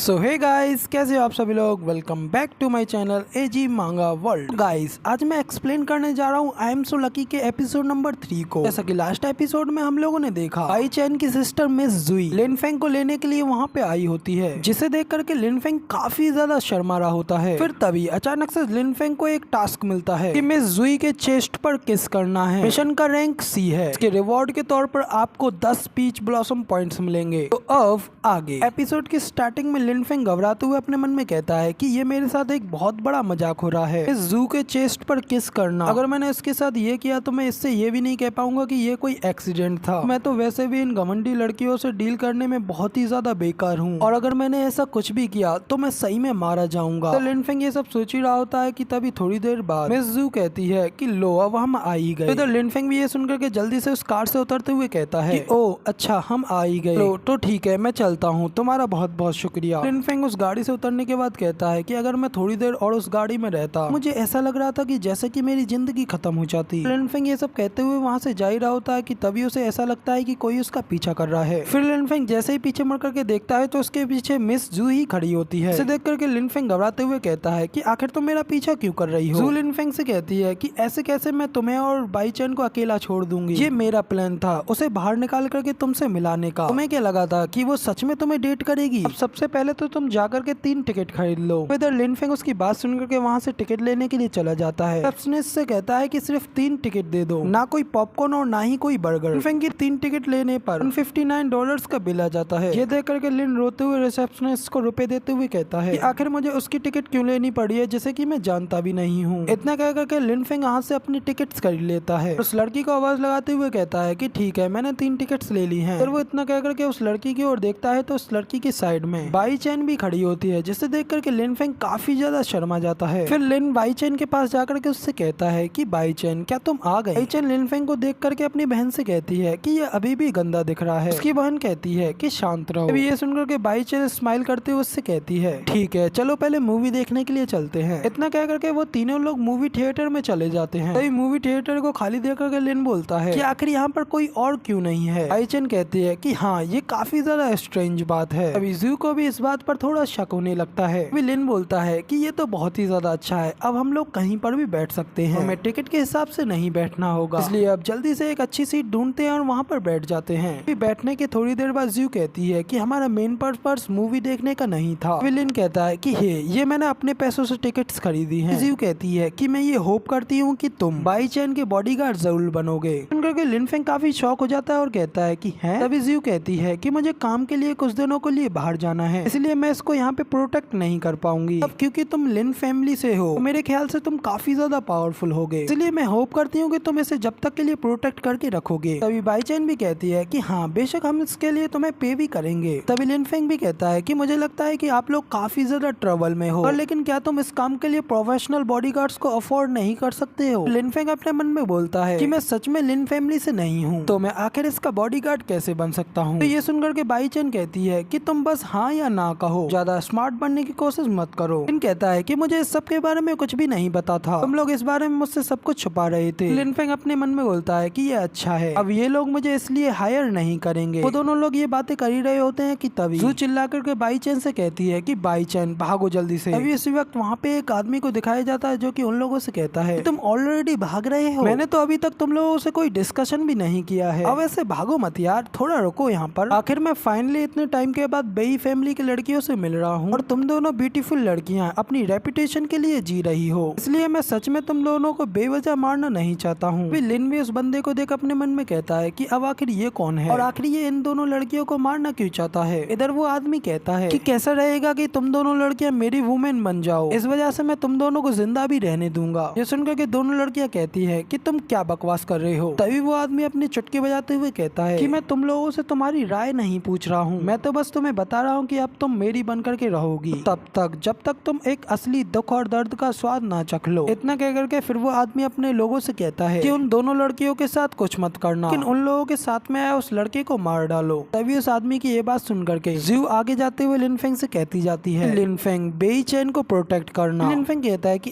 सो hey guys, कैसे हो आप सभी लोग। Welcome back to my channel AG manga world. Guys, आज मैं एक्सप्लेन करने जा रहा हूँ आई एम सो लकी के एपिसोड नंबर 3 को। जैसा कि लास्ट एपिसोड में हम लोगों ने देखा, बाई चैन की सिस्टर मिस जुई लिन फेंग को लेने के लिए वहाँ पे आई होती है, जिसे देख करके लिन फेंग काफी ज्यादा शर्मा रहा होता है। फिर तभी अचानक से लिन फेंग को एक टास्क मिलता है कि मिस जुई के चेस्ट पर किस करना है। मिशन का रैंक सी है। इसके रिवॉर्ड के तौर पर आपको 10 पीच ब्लॉसम पॉइंट्स मिलेंगे। तो अब आगे एपिसोड की स्टार्टिंग में लिन फेंग घबराते हुए अपने मन में कहता है कि ये मेरे साथ एक बहुत बड़ा मजाक हो रहा है, इस जू के चेस्ट पर किस करना। अगर मैंने इसके साथ ये किया तो मैं इससे ये भी नहीं कह पाऊंगा कि ये कोई एक्सीडेंट था। मैं तो वैसे भी इन घमंडी लड़कियों से डील करने में बहुत ही ज्यादा बेकार हूँ, और अगर मैंने ऐसा कुछ भी किया तो मैं सही में मारा जाऊंगा। तो लिन फेंग ये सब सोच ही रहा होता है कि तभी थोड़ी देर बाद मिस जू कहती है कि लो अब हम आ ही गए। तो लिन फेंग भी ये सुनकर के जल्दी से उस कार से उतरते हुए कहता है कि ओ अच्छा हम आ ही गए, तो ठीक है मैं चलता हूँ, तुम्हारा बहुत बहुत शुक्रिया। लिन फेंग उस गाड़ी से उतरने के बाद कहता है कि अगर मैं थोड़ी देर और उस गाड़ी में रहता, मुझे ऐसा लग रहा था कि जैसे कि मेरी जिंदगी खत्म हो जाती। लिन फेंग ये सब कहते हुए वहाँ से जा ही रहा होता है कि तभी उसे ऐसा लगता है कि कोई उसका पीछा कर रहा है। फिर लिन फेंग जैसे ही पीछे मुड़ करके देखता है तो उसके पीछे मिस जू ही खड़ी होती है। इसे देख करके लिन फेंग घबराते हुए कहता है कि आखिर तुम मेरा पीछा क्यों कर रही हो। जू लिन फेंग से कहती है कि ऐसे कैसे मैं तुम्हें और बाई चैन को अकेला छोड़ दूंगी, ये मेरा प्लान था उसे बाहर निकाल करके तुमसे मिलाने का। तुम्हें क्या लगा था कि वो सच में तुम्हें डेट करेगी? अब सबसे पहले तो तुम जाकर के 3 टिकट खरीद लो। इधर लिन फेंग उसकी बात सुनकर के वहाँ से टिकट लेने के लिए चला जाता है। रिसेप्शनिस्ट से कहता है कि सिर्फ 3 टिकट दे दो, ना कोई पॉपकॉर्न और ना ही कोई बर्गर। लिन फेंग की 3 टिकट लेने पर $159 का बिल आ जाता है। ये देख करके लिन रोते हुए रिसेप्शनिस्ट को रुपए देते हुए कहता है कि आखिर मुझे उसकी टिकट क्यों लेनी पड़ी है जिसे कि मैं जानता भी नहीं हूँ। इतना कह करके लिन फेंग हाथ से अपनी टिकट खरीद लेता है। उस लड़की को आवाज लगाते हुए कहता है कि ठीक है मैंने 3 टिकट्स ले ली हैं। फिर वो इतना कह करके उस लड़की की ओर देखता है तो उस लड़की की साइड में बाई चैन भी खड़ी होती है, जिसे देख करके लिन फेंग काफी ज्यादा शर्मा जाता है। फिर लिन बाई चैन के पास जाकर के उससे कहता है कि बाई चैन क्या तुम आ गए। बाई चैन लिन फेंग को देख करके अपनी बहन से कहती है कि ये अभी भी गंदा दिख रहा है। उसकी बहन कहती है कि शांत रहो। अभी ये सुनकर के बाई चैन स्माइल करते हुए उससे कहती है ठीक है चलो पहले मूवी देखने के लिए चलते हैं। इतना कह करके वो तीनों लोग मूवी थिएटर में चले जाते हैं। तभी मूवी थिएटर को खाली देख करके लिन बोलता है कि आखिर यहाँ पर कोई और क्यों नहीं है। बाई चैन कहती है कि हाँ ये काफी ज्यादा स्ट्रेंज बात है। अभी जू को भी इस बात पर थोड़ा शक होने लगता है। अभी लिन बोलता है कि ये तो बहुत ही ज्यादा अच्छा है, अब हम लोग कहीं पर भी बैठ सकते हैं, हमें टिकट के हिसाब से नहीं बैठना होगा, इसलिए अब जल्दी से एक अच्छी सीट ढूंढते हैं और वहाँ पर बैठ जाते हैं। फिर बैठने के थोड़ी देर बाद जू कहती है कि हमारा मेन पर्पस मूवी देखने का नहीं था। लिन कहता है कि ये मैंने अपने पैसों से टिकट्स खरीदी हैं। जू कहती है कि मैं ये होप करती हूँ कि तुम बाई चैन के बॉडीगार्ड जरूर बनोगे। सुनकर लिन फेंग काफी शॉक हो जाता है और कहता है कि है। तभी जू कहती है कि मुझे काम के लिए कुछ दिनों के लिए बाहर जाना है, इसलिए मैं इसको यहाँ पे प्रोटेक्ट नहीं कर पाऊंगी। अब क्योंकि तुम लिन फैमिली से हो तो मेरे ख्याल से तुम काफी ज्यादा पावरफुल होगे, इसलिए मैं होप करती हूँ कि तुम इसे जब तक के लिए प्रोटेक्ट करके रखोगे। तभी बाई चैन भी कहती है कि हाँ बेशक हम इसके लिए तुम्हें पे भी करेंगे। तभी लिन फेंग भी कहता है कि मुझे लगता है कि आप लोग काफी ज्यादा ट्रबल में हो, और लेकिन क्या तुम इस काम के लिए प्रोफेशनल बॉडीगार्ड्स को अफोर्ड नहीं कर सकते हो। लिन फेंग अपने मन में बोलता है कि मैं सच में लिन फैमिली से नहीं हूँ, तो मैं आखिर इसका बॉडीगार्ड कैसे बन सकता हूँ। तो ये सुनकर के बाई चैन कहती है कि तुम बस हाँ या ना कहो, ज्यादा स्मार्ट बनने की कोशिश मत करो। लिन कहता है कि मुझे इस सब के बारे में कुछ भी नहीं पता था, तुम लोग इस बारे में मुझसे सब कुछ छुपा रहे थे। लिन फेंग अपने मन में बोलता है कि ये अच्छा है, अब ये लोग मुझे इसलिए हायर नहीं करेंगे। वो दोनों लोग ये बातें कर ही रहे होते हैं कि तभी जू चिल्ला करके बाई चैन से कहती है कि बाई चैन भागो जल्दी से। अभी इसी वक्त वहाँ पे एक आदमी को दिखाया जाता है जो कि उन लोगों से कहता है तुम ऑलरेडी भाग रहे हो, मैंने तो अभी तक तुम लोगों से कोई डिस्कशन भी नहीं किया है, अब ऐसे भागो मत यार, थोड़ा रुको यहाँ पर। आखिर मैं फाइनली इतने टाइम के बाद बेई फैमिली की लड़कियों से मिल रहा हूँ, और तुम दोनों ब्यूटीफुल लड़कियाँ अपनी रेपुटेशन के लिए जी रही हो, इसलिए मैं सच में तुम दोनों को बेवजह मारना नहीं चाहता हूँ। लिन भी उस बंदे को देख अपने मन में कहता है कि अब आखिर ये कौन है, और आखिर ये इन दोनों लड़कियों को मारना क्यों चाहता है। इधर वो आदमी कहता है कि कैसा रहेगा कि तुम दोनों लड़कियां मेरी वुमेन बन जाओ, इस वजह से मैं तुम दोनों को जिंदा भी रहने दूंगा। ये सुनकर के दोनों लड़कियां कहती है कि तुम क्या बकवास कर रहे हो। तभी वो आदमी अपनी चुटकी बजाते हुए कहता है कि मैं तुम लोगों से तुम्हारी राय नहीं पूछ रहा हूँ, मैं तो बस तुम्हें बता रहा हूँ कि अब तुम मेरी बनकर के रहोगी तब तक जब तक तुम एक असली दुख और दर्द का स्वाद ना चख लो। इतना कह करके फिर वो आदमी अपने लोगों से कहता है कि उन दोनों लड़कियों के साथ कुछ मत करना, लेकिन उन लोगों के साथ में आया उस लड़के को मार डालो। तभी उस आदमी की ये बात सुन करके जू आगे जाते हुए लिन फेंग से कहती जाती है लिन फेंग बेई चैन को प्रोटेक्ट करना। लिन फेंग कहता है कि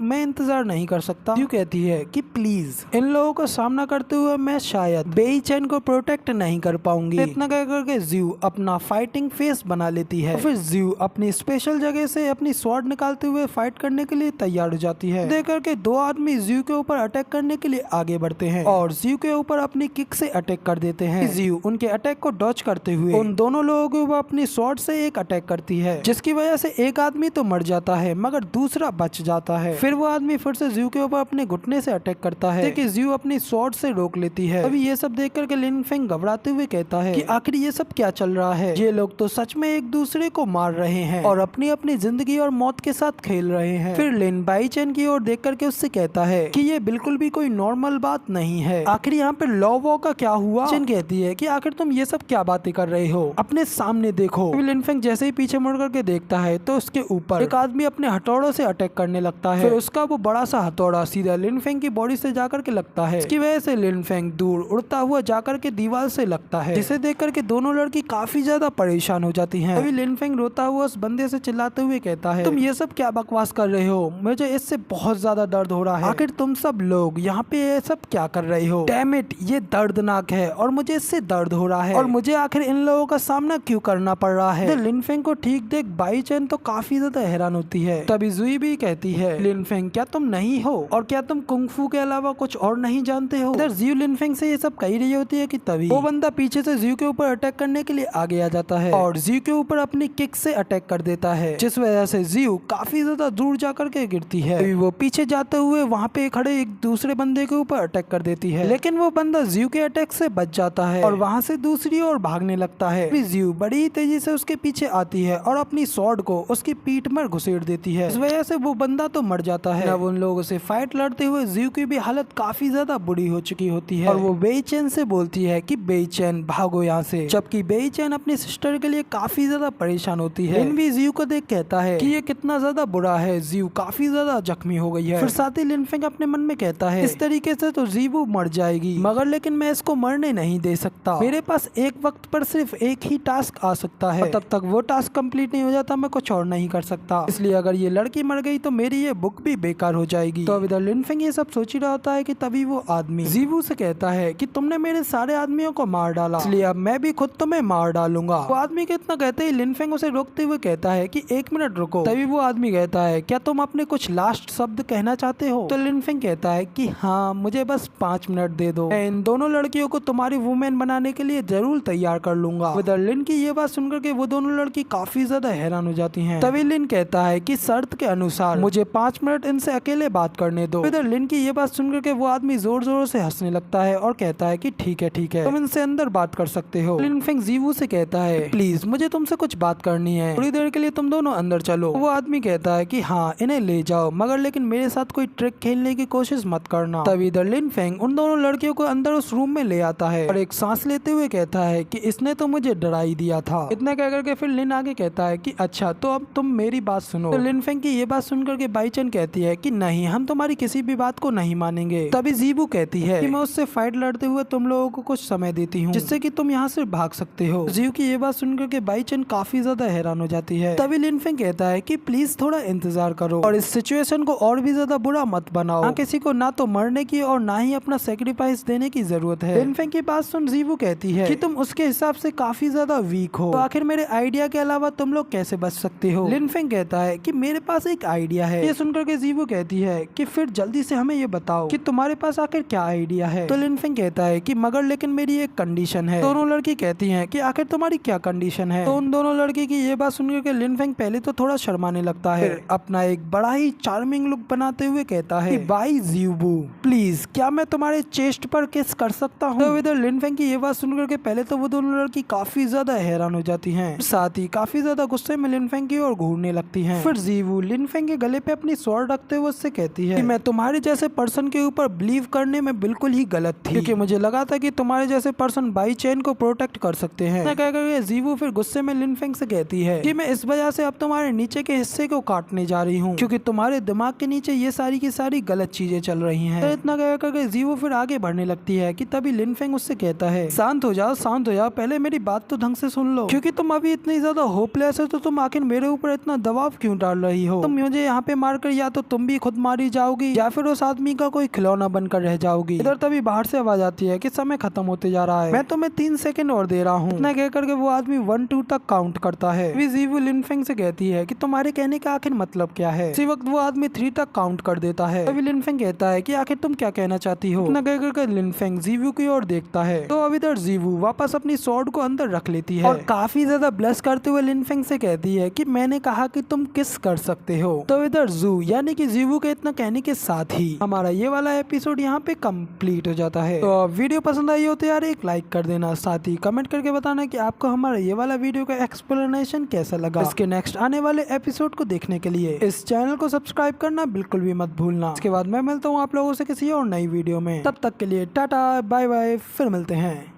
मैं इंतजार नहीं कर सकता। जू कहती है कि प्लीज इन लोगों को सामना करते हुए मैं शायद बेई चैन को प्रोटेक्ट नहीं कर पाऊंगी। इतना कह करके जू अपना फाइटिंग फेस बना लेती है। फिर जियो अपनी स्पेशल जगह से अपनी स्वॉर्ड निकालते हुए फाइट करने के लिए तैयार हो जाती है। देख करके दो आदमी जियो के ऊपर अटैक करने के लिए आगे बढ़ते हैं और जियो के ऊपर अपनी किक से अटैक कर देते हैं। जियो उनके अटैक को डॉज करते हुए उन दोनों लोगों के ऊपर अपनी स्वॉर्ड से एक अटैक करती है, जिसकी वजह से एक आदमी तो मर जाता है मगर दूसरा बच जाता है। फिर वो आदमी फिर से जियो के ऊपर अपने घुटने से अटैक करता है, लेकिन जियो अपनी स्वॉर्ड से रोक लेती है। अभी ये सब देख करके लिन फेंग घबराते हुए कहता है कि आखिर ये सब क्या चल रहा है, ये लोग तो सच में एक दूसरे को मार रहे हैं और अपनी अपनी जिंदगी और मौत के साथ खेल रहे हैं। फिर लिन बाई चेन की ओर देख करके उससे कहता है कि ये बिल्कुल भी कोई नॉर्मल बात नहीं है, आखिर यहाँ पे लॉ वॉ का क्या हुआ। चेन कहती है कि आखिर तुम ये सब क्या बातें कर रहे हो, अपने सामने देखो। लिन फेंग जैसे ही पीछे मुड़ करके देखता है तो उसके ऊपर एक आदमी अपने हथौड़ों से अटैक करने लगता है। फिर उसका वो बड़ा सा हथौड़ा सीधा लिन फेंग की बॉडी से जाकर के लगता है, इसकी वजह से लिन फेंग दूर उड़ता हुआ जाकर के दीवार से लगता है, जिसे देख करके दोनों लड़की काफी ज्यादा परेशान हो जाती हैं। अभी लिन फेंग रोता हुआ उस बंदे से चिल्लाते हुए कहता है, तुम ये सब क्या बकवास कर रहे हो, मुझे इससे बहुत ज्यादा दर्द हो रहा है, आखिर तुम सब लोग यहाँ पे ये सब क्या कर रहे हो। डैम इट, ये दर्दनाक है और मुझे इससे दर्द हो रहा है और मुझे आखिर इन लोगों का सामना क्यों करना पड़ रहा है। लिन फेंग को ठीक देख बाई चेन तो काफी ज्यादा हैरान होती है। तभी जुई भी कहती है, लिन फेंग क्या तुम नहीं हो और क्या तुम कुंग फू के अलावा कुछ और नहीं जानते हो। इधर जियो लिन फेंग से ये सब कही रही होती है कि तभी वो बंदा पीछे से जियो के ऊपर अटैक करने के लिए आगे आ जाता है और जियो के ऊपर अपनी किक से अटैक कर देता है, जिस वजह से जियो काफी ज्यादा दूर जाकर के गिरती है। तभी वो पीछे जाते हुए वहाँ पे खड़े एक दूसरे बंदे के ऊपर अटैक कर देती है, लेकिन वो बंदा जियो के अटैक से बच जाता है और वहाँ से दूसरी ओर भागने लगता है। जियो बड़ी ही तेजी से उसके पीछे आती है और अपनी स्वॉर्ड को उसकी पीठ में घुसेड़ देती है, इस वजह से वो बंदा तो मर जाता है। अब उन लोगों से फाइट लड़ते हुए जियो की भी हालत काफी ज्यादा बुरी हो चुकी होती है और वो बेईचैन से बोलती है कि बेईचैन भागो यहाँ से, जबकि बेईचैन अपनी सिस्टर के लिए काफी ज्यादा परेशान होती है। लिन भी जियो को देख कहता है कि ये कितना ज्यादा बुरा है, जियो काफी ज्यादा जख्मी हो गई है। फिर साथ ही लिन फेंग अपने मन में कहता है, इस तरीके से तो जियो मर जाएगी मगर लेकिन मैं इसको मरने नहीं दे सकता, मेरे पास एक वक्त पर सिर्फ एक ही टास्क आ सकता है और तब तक वो टास्क कंप्लीट नहीं हो जाता मैं कुछ और नहीं कर सकता, इसलिए अगर ये लड़की मर गई तो मेरी ये बुक भी बेकार हो जाएगी। तो अब इधर लिन फेंग ये सब सोच ही रहा होता है कि तभी वो आदमी जियो से कहता है कि तुमने मेरे सारे आदमियों को मार डाला, इसलिए अब मैं भी खुद तुम्हें मार डालूंगा। वो आदमी के इतना कहते ही लिन फेंग उसे रोकते हुए कहता है कि 1 मिनट रुको। तभी वो आदमी कहता है, क्या तुम अपने कुछ लास्ट शब्द कहना चाहते हो। तो लिन फेंग कहता है कि हाँ, मुझे बस 5 मिनट दे दो, मैं इन दोनों लड़कियों को तुम्हारी वुमेन बनाने के लिए जरूर तैयार कर लूंगा। इधर लिन की ये बात सुनकर के वो दोनों लड़की काफी ज्यादा हैरान हो जाती हैं। तभी लिन कहता है कि शर्त के अनुसार मुझे 5 मिनट इनसे अकेले बात करने दो। इधर लिन की ये बात सुनकर के वो आदमी जोर जोर से हंसने लगता है और कहता है कि ठीक है तुम इनसे अंदर बात कर सकते हो। लिन फेंग जियो से कहता है, प्लीज मुझे तुमसे कुछ बात करनी है, थोड़ी देर के लिए तुम दोनों अंदर चलो। वो आदमी कहता है कि हाँ, इन्हें ले जाओ मगर लेकिन मेरे साथ कोई ट्रिक खेलने की कोशिश मत करना। तभी इधर लिन फेंग उन दोनों लड़कियों को अंदर उस रूम में ले आता है और एक सांस लेते हुए कहता है कि इसने तो मुझे डरा ही दिया था। इतना कह करके फिर लिन आगे कहता है कि अच्छा तो अब तुम मेरी बात सुनो। तो लिन फेंग की ये बात सुनकर के बाई चेन कहती है कि नहीं, हम तुम्हारी किसी भी बात को नहीं मानेंगे। तभी जियो कहती है कि मैं उससे फाइट लड़ते हुए तुम लोगों को कुछ समय देती हूँ जिससे कि तुम यहाँ से भाग सकते हो। जियो की ये बात सुनकर के बाई चेन काफी ज्यादा हैरान हो जाती है। तभी लिन फेंग कहता है कि प्लीज थोड़ा इंतजार करो और इस सिचुएशन को और भी ज्यादा बुरा मत बनाओ, ना किसी को ना तो मरने की और ना ही अपना सेक्रीफाइस देने की जरूरत है। लिन फेंग की बात सुन जियो कहती है कि तुम उसके हिसाब से काफी ज्यादा वीक हो, तो आखिर मेरे आइडिया के अलावा तुम लोग कैसे बच सकते हो। लिन फेंग कहता है कि मेरे पास एक आइडिया है। ये सुनकर के जियो कहती है कि फिर जल्दी से हमें ये बताओ कि तुम्हारे पास आखिर क्या आइडिया है। तो लिन फेंग कहता है कि मगर लेकिन मेरी एक कंडीशन है। दोनों लड़की कहती हैं कि आखिर तुम्हारी क्या कंडीशन है। तो उन दोनों लड़की की ये बात सुनकर के लिन फेंग पहले तो थोड़ा शर्माने लगता है, अपना एक बड़ा ही चार्मिंग लुक बनाते हुए कहता है कि बाई जियोबू, प्लीज क्या मैं तुम्हारे चेस्ट पर किस कर सकता हूँ। तो इधर लिन फेंग की ये बात सुनकर के पहले तो वो दोनों लड़की काफी ज्यादा हैरान हो जाती हैं, साथ ही काफी ज्यादा गुस्से में लिन फेंग की ओर घूरने लगती हैं। फिर जियो लिन फेंग के गले पे अपनी स्वॉर्ड रखते हुए उससे कहती है कि मैं तुम्हारे जैसे पर्सन के ऊपर बिलीव करने में बिल्कुल ही गलत थी, क्योंकि मुझे लगा था कि तुम्हारे जैसे पर्सन बाई चेन को प्रोटेक्ट कर सकते हैं। जियो फिर गुस्से में लिन फेंग से कहती है कि मैं इस वजह से अब तुम्हारे नीचे के हिस्से को काटने जा रही हूँ, क्योंकि तुम्हारे दिमाग के नीचे ये सारी की सारी गलत चीजें चल रही हैं। तो इतना कह करके जियो फिर आगे बढ़ने लगती है कि तभी लिन फेंग उससे कहता है, शांत हो जाओ, पहले मेरी बात तो ढंग से सुन लो, क्योंकि तुम अभी इतनी ज्यादा होपलेस हो तो तुम आखिर मेरे ऊपर इतना दबाव क्यों डाल रही हो। तुम मुझे यहाँ पे मारकर या तो तुम भी खुद मारी जाओगी या फिर उस आदमी का कोई खिलौना बनकर रह जाओगी। इधर तभी बाहर से आवाज आती है कि समय खत्म होते जा रहा है, मैं तुम्हें 3 सेकंड और दे रहा हूँ। इतना कह करके वो आदमी 1 2 तक काउंट करता है। जीवू लिनफेंग से कहती है कि तुम्हारे कहने का आखिर मतलब क्या है। इसी वक्त वो आदमी 3 तक काउंट कर देता है। तभी लिनफेंग कहता है कि आखिर तुम क्या कहना चाहती हो। इतना कहकर लिनफेंग जीवू की ओर देखता है तो अब इधर जीवू वापस अपनी स्वॉर्ड को अंदर रख लेती है और काफी ज्यादा ब्लश करते हुए लिनफेंग से कहती है कि मैंने कहा कि तुम किस कर सकते हो। तो इधर जू यानी कि जीवू के इतना कहने के साथ ही हमारा ये वाला एपिसोड यहाँ पे कंप्लीट हो जाता है। तो वीडियो पसंद आई हो तो यार एक लाइक कर देना, साथ ही कमेंट करके बताना कि आपको हमारा ये वाला वीडियो का एक्सप्लेनेशन कैसा लगा। इसके नेक्स्ट आने वाले एपिसोड को देखने के लिए इस चैनल को सब्सक्राइब करना बिल्कुल भी मत भूलना। इसके बाद मैं मिलता हूँ आप लोगों से किसी और नई वीडियो में, तब तक के लिए टाटा बाय बाय, फिर मिलते हैं।